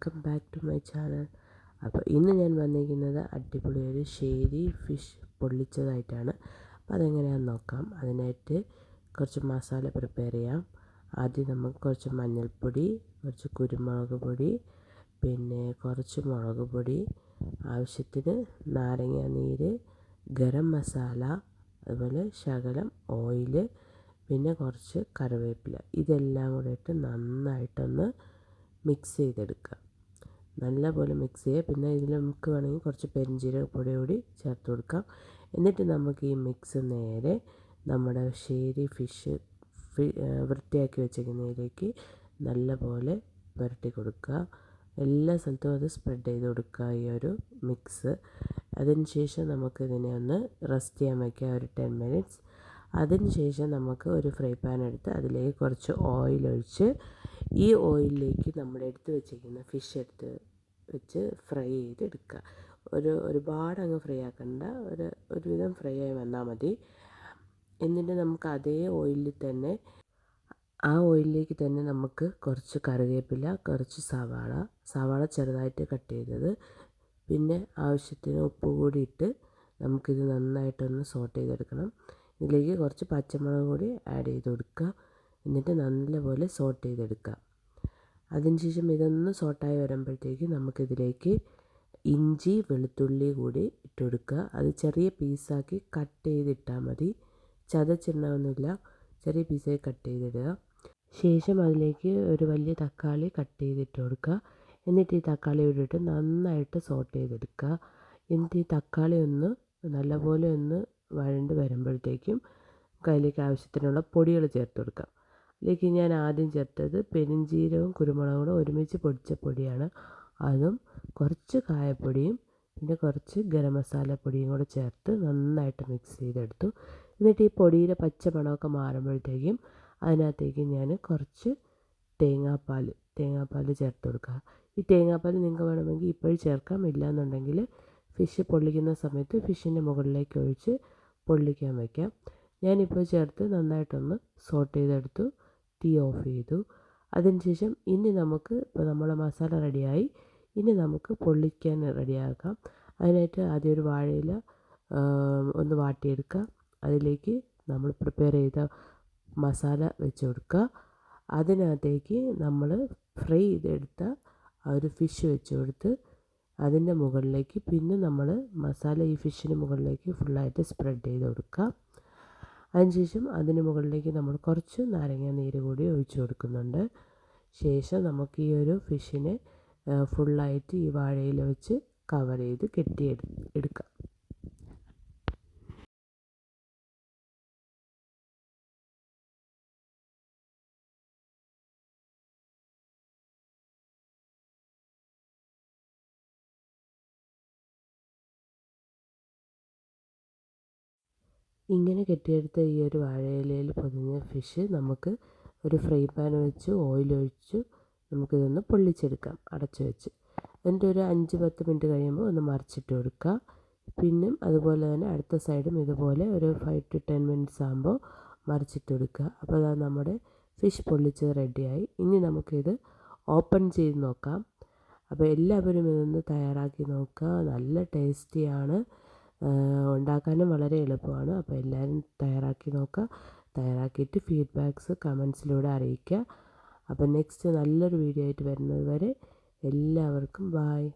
Welcome back to my channel. അപ്പോൾ ഇന്ന് ഞാൻ വന്നിരിക്കുന്നത് അടിപൊളി ഒരു ഷേരി ഫിഷ് പൊള്ളിച്ചതായിട്ടാണ്. അപ്പോൾ അതെങ്ങനെയാണെന്ന് നോക്കാം. അതിനായിട്ട് കുറച്ച് മസാല പ്രിപ്പയർ ചെയ്യാം. ആദ്യം നമുക്ക് കുറച്ച് മഞ്ഞൾപ്പൊടി, കുറച്ച് കുരുമുളക് പൊടി, പിന്നെ കുറച്ച് മുളക് പൊടി, ആവശ്യത്തിന് നാരങ്ങ നീര്, ഗരം മസാല, അതുപോലെ ശകലം ഓയിൽ, പിന്നെ കുറച്ച് കറിവേപ്പില. ഇതെല്ലാം കൂടെ ഇട്ട് നന്നായിട്ടൊന്ന് മിക്സ് ചെയ്തെടുക്കുക. നല്ലപോലെ മിക്സ് ചെയ്യുക. പിന്നെ ഇതിൽ നമുക്ക് വേണമെങ്കിൽ കുറച്ച് പെരിഞ്ജീരകപ്പൊടി കൂടി ചേർത്ത് കൊടുക്കാം. എന്നിട്ട് നമുക്ക് ഈ മിക്സ് നേരെ നമ്മുടെ ഷേരി ഫിഷ് വൃത്തിയാക്കി വെച്ചിരിക്കുന്നതിലേക്ക് നല്ലപോലെ പുരട്ടി കൊടുക്കുക. എല്ലാ സ്ഥലത്തും അത് സ്പ്രെഡ് ചെയ്ത് കൊടുക്കുക ഈ ഒരു മിക്സ്. അതിന് ശേഷം നമുക്കിതിനെ ഒന്ന് റെസ്റ്റ് ചെയ്യാൻ വയ്ക്കുക ഒരു 10 മിനിറ്റ്സ്. അതിന് ശേഷം നമുക്ക് ഒരു ഫ്രൈ പാൻ എടുത്ത് അതിലേക്ക് കുറച്ച് ഓയിൽ ഒഴിച്ച് ഈ ഓയിലിലേക്ക് നമ്മൾ എടുത്ത് വെച്ചിരിക്കുന്ന ഫിഷ് എടുത്ത് വെച്ച് ഫ്രൈ ചെയ്തെടുക്കുക. ഒരുപാട് അങ്ങ് ഫ്രൈ ആക്കണ്ട, ഒരുവിധം ഫ്രൈ ആയി വന്നാൽ മതി. എന്നിട്ട് നമുക്ക് അതേ ഓയിലിൽ തന്നെ ഓയിലിലേക്ക് തന്നെ നമുക്ക് കുറച്ച് കറിവേപ്പില, കുറച്ച് സവാള ചെറുതായിട്ട് കട്ട് ചെയ്തത്, പിന്നെ ആവശ്യത്തിന് ഉപ്പ് കൂടി ഇട്ട് നമുക്കിത് നന്നായിട്ടൊന്ന് സോട്ട് ചെയ്തെടുക്കണം. ഇതിലേക്ക് കുറച്ച് പച്ചമുളക് കൂടി ആഡ് ചെയ്ത് കൊടുക്കുക. എന്നിട്ട് നല്ലപോലെ സോട്ട് ചെയ്തെടുക്കുക. അതിനുശേഷം ഇതൊന്ന് സോട്ടായി വരുമ്പോഴത്തേക്ക് നമുക്കിതിലേക്ക് ഇഞ്ചി വെളുത്തുള്ളി കൂടി ഇട്ട് കൊടുക്കുക. അത് ചെറിയ പീസാക്കി കട്ട് ചെയ്തിട്ടാൽ മതി, ചതച്ചിടണമെന്നില്ല, ചെറിയ പീസായി കട്ട് ചെയ്തിടുക. ശേഷം അതിലേക്ക് ഒരു വലിയ തക്കാളി കട്ട് ചെയ്തിട്ട് കൊടുക്കുക. എന്നിട്ട് ഈ തക്കാളി ഇട്ടിട്ട് നന്നായിട്ട് സോട്ട് ചെയ്തെടുക്കുക. എന്നിട്ട് ഈ തക്കാളി ഒന്ന് നല്ലപോലെ ഒന്ന് വഴണ്ട് വരുമ്പോഴത്തേക്കും അതിലേക്ക് ആവശ്യത്തിനുള്ള പൊടികൾ ചേർത്ത് കൊടുക്കാം. അതിലേക്ക് ഞാൻ ആദ്യം ചേർത്തത് പെരിഞ്ജീരകവും കുരുമുളകും കൂടെ ഒരുമിച്ച് പൊടിച്ച പൊടിയാണ്. അതും കുറച്ച് കായപ്പൊടിയും പിന്നെ കുറച്ച് ഗരം മസാല പൊടിയും കൂടെ ചേർത്ത് നന്നായിട്ട് മിക്സ് ചെയ്തെടുത്തു. എന്നിട്ട് ഈ പൊടിയുടെ പച്ച മണമൊക്കെ മാറുമ്പോഴത്തേക്കും അതിനകത്തേക്ക് ഞാൻ കുറച്ച് തേങ്ങാപ്പാൽ ചേർത്ത് കൊടുക്കുക. ഈ തേങ്ങാപ്പാൽ നിങ്ങൾക്ക് വേണമെങ്കിൽ ഇപ്പോഴും ചേർക്കാം, ഇല്ലയെന്നുണ്ടെങ്കിൽ ഫിഷ് പൊള്ളിക്കുന്ന സമയത്ത് ഫിഷിൻ്റെ മുകളിലേക്ക് ഒഴിച്ച് പൊള്ളിക്കാൻ വയ്ക്കാം. ഞാനിപ്പോൾ ചേർത്ത് നന്നായിട്ടൊന്ന് സോട്ട് ചെയ്തെടുത്തു. തീ ഓഫ് ചെയ്തു. അതിനുശേഷം ഇനി നമുക്ക് ഇപ്പോൾ നമ്മളെ മസാല റെഡിയായി. ഇനി നമുക്ക് പൊള്ളിക്കാൻ റെഡിയാക്കാം. അതിനായിട്ട് ആദ്യം ഒരു വാഴയില ഒന്ന് വാട്ടിയെടുക്കുക. അതിലേക്ക് നമ്മൾ പ്രിപ്പയർ ചെയ്ത മസാല വെച്ച് കൊടുക്കുക. അതിനകത്തേക്ക് നമ്മൾ ഫ്രൈ ചെയ്തെടുത്ത ആ ഒരു ഫിഷ് വെച്ച് കൊടുത്ത് അതിൻ്റെ മുകളിലേക്ക് പിന്നെ നമ്മൾ മസാല ഈ ഫിഷിന് മുകളിലേക്ക് ഫുള്ളായിട്ട് സ്പ്രെഡ് ചെയ്ത് കൊടുക്കുക. അതിനുശേഷം അതിന് മുകളിലേക്ക് നമ്മൾ കുറച്ച് നാരങ്ങ നീര് കൂടി ഒഴിച്ചു കൊടുക്കുന്നുണ്ട്. ശേഷം നമുക്ക് ഈ ഒരു ഫിഷിനെ ഫുള്ളായിട്ട് ഈ വാഴയില വെച്ച് കവർ ചെയ്ത് എടുക്കാം. ഇങ്ങനെ കെട്ടിയെടുത്ത ഈ ഒരു വാഴയിലയിൽ പൊതിഞ്ഞ ഫിഷ് നമുക്ക് ഒരു ഫ്രൈ പാൻ വെച്ച് ഓയിലൊഴിച്ച് നമുക്കിതൊന്ന് പൊള്ളിച്ചെടുക്കാം അടച്ച് വെച്ച്. എന്നിട്ട് ഒരു 5-10 മിനിറ്റ് കഴിയുമ്പോൾ ഒന്ന് മറിച്ചിട്ട് കൊടുക്കുക. പിന്നെ അതുപോലെ തന്നെ അടുത്ത സൈഡും ഇതുപോലെ ഒരു 5 to 10 മിനിറ്റ്സ് ആകുമ്പോൾ മറിച്ചിട്ട് കൊടുക്കുക. അപ്പോൾ അതാ നമ്മുടെ ഫിഷ് പൊള്ളിച്ചത് റെഡിയായി. ഇനി നമുക്കിത് ഓപ്പൺ ചെയ്ത് നോക്കാം. അപ്പോൾ എല്ലാവരും ഇതൊന്ന് തയ്യാറാക്കി നോക്കുക. നല്ല ടേസ്റ്റിയാണ്, ഉണ്ടാക്കാനും വളരെ എളുപ്പമാണ്. അപ്പോൾ എല്ലാവരും തയ്യാറാക്കി നോക്കുക. തയ്യാറാക്കിയിട്ട് ഫീഡ്ബാക്ക്സ് കമൻസിലൂടെ അറിയിക്കുക. അപ്പോൾ നെക്സ്റ്റ് നല്ലൊരു വീഡിയോ ആയിട്ട് വരുന്നത് വരെ എല്ലാവർക്കും ബായ്.